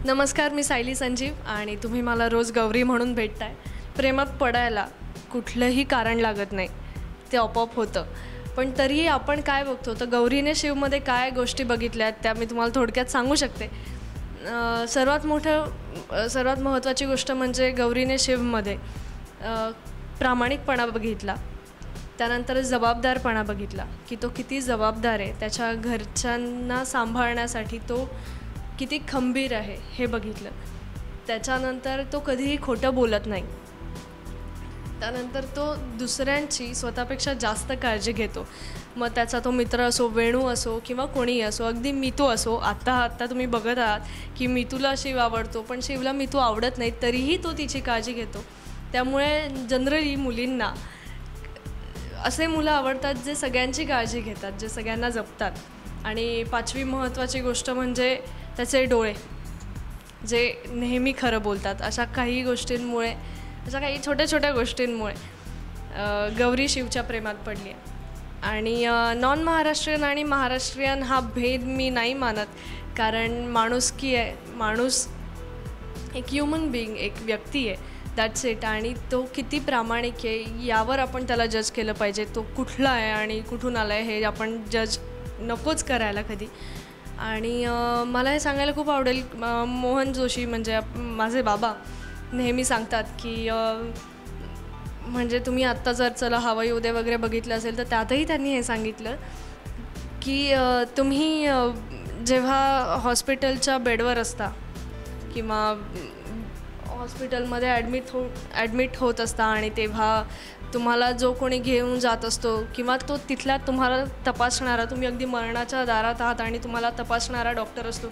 नमस्कार, मी सायली संजीव आणि तुम्ही मला रोज गौरी म्हणून भेटताय। प्रेमात पडायला कुठलंही कारण लागत नाही, ते आपोआप होतं। पण तरीही आपण काय बघतो तर गौरीने शिवमध्ये काय गोष्टी बघितल्यात त्या मी तुम्हाला थोडक्यात सांगू शकते। सर्वात महत्त्वाची गोष्ट म्हणजे गौरीने शिवमध्ये प्रामाणिकपणा बघितला, त्यानंतर जबाबदारपणा बघितला की तो किती जबाबदार आहे, त्याच्या घरच्यांना सांभाळण्यासाठी तो किती खंबीर आहे हे बघितलं। त्याच्यानंतर तो कधीही खोटं बोलत नाही, त्यानंतर तो दुसऱ्यांची स्वतःपेक्षा जास्त काळजी घेतो। मग त्याचा तो मित्र असो, वेणू असो किंवा कोणीही असो, अगदी मीतू असो। आता तुम्ही बघत आहात की मीतूला शिव आवडतो पण शिवला मीतू आवडत नाही, तरीही तो तिची काळजी घेतो। त्यामुळे जनरली मुलींना असे मुलं आवडतात जे सगळ्यांची काळजी घेतात, जे सगळ्यांना जपतात। आणि पाचवी महत्त्वाची गोष्ट म्हणजे त्याचे डोळे, जे नेहमी खरं बोलतात। अशा काही गोष्टींमुळे, अशा काही छोट्या छोट्या गोष्टींमुळे गौरी शिवच्या प्रेमात पडली आहे। आणि नॉन महाराष्ट्रीयन आणि महाराष्ट्रीयन हा भेद मी नाही मानत, कारण माणुसकी आहे, माणूस एक ह्युमन बीइंग, एक व्यक्ती आहे, दॅट्स इट। आणि तो किती प्रामाणिक आहे यावर आपण त्याला जज केलं पाहिजे। तो कुठला आहे आणि कुठून आला आहे हे आपण जज नकोच करायला कधी। आणि मला हे सांगायला खूप आवडेल, मोहन जोशी म्हणजे माझे बाबा नेहमी सांगतात की म्हणजे तुम्ही आत्ता जर चला हवाई उदय वगैरे बघितलं असेल तर त्यातही त्यांनी हे सांगितलं की तुम्ही जेव्हा हॉस्पिटलच्या बेडवर असता किंवा हॉस्पिटलमध्ये ॲडमिट होत असता आणि तेव्हा तुम्हाला जो कोणी घेऊन जात असतो किंवा तो तिथला तुम्हाला तपासणारा, तुम्ही अगदी मरणाच्या दारात आहात आणि तुम्हाला तपासणारा डॉक्टर असतो,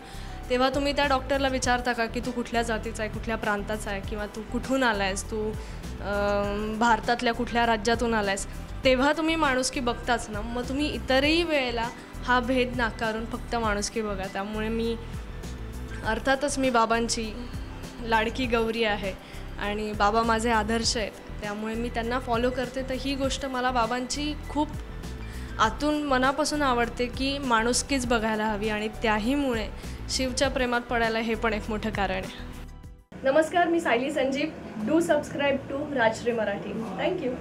तेव्हा तुम्ही त्या डॉक्टरला विचारता का की तू कुठल्या जातीचा आहे, कुठल्या प्रांताचा आहे, किंवा तू कुठून आला आहेस, तू भारतातल्या कुठल्या राज्यातून आला आहेस? तेव्हा तुम्ही माणुसकी बघताच ना। मग तुम्ही इतरही वेळेला हा भेद नाकारून फक्त माणुसकी बघा। त्यामुळे अर्थातच मी बाबांची लाडकी गौरी आहे आणि बाबा माझे आदर्श आहेत, त्यामुळे मी त्यांना फॉलो करते। तर ही गोष्ट मला बाबांची खूप आतून मनापासून आवडते की माणुसकीच बघायला हवी, आणि त्याहीमुळे शिवच्या प्रेमात पडायला हे पण एक मोठं कारण आहे। नमस्कार, मी Sayali Sanjeev. Do subscribe to Rajshri Marathi. Thank you.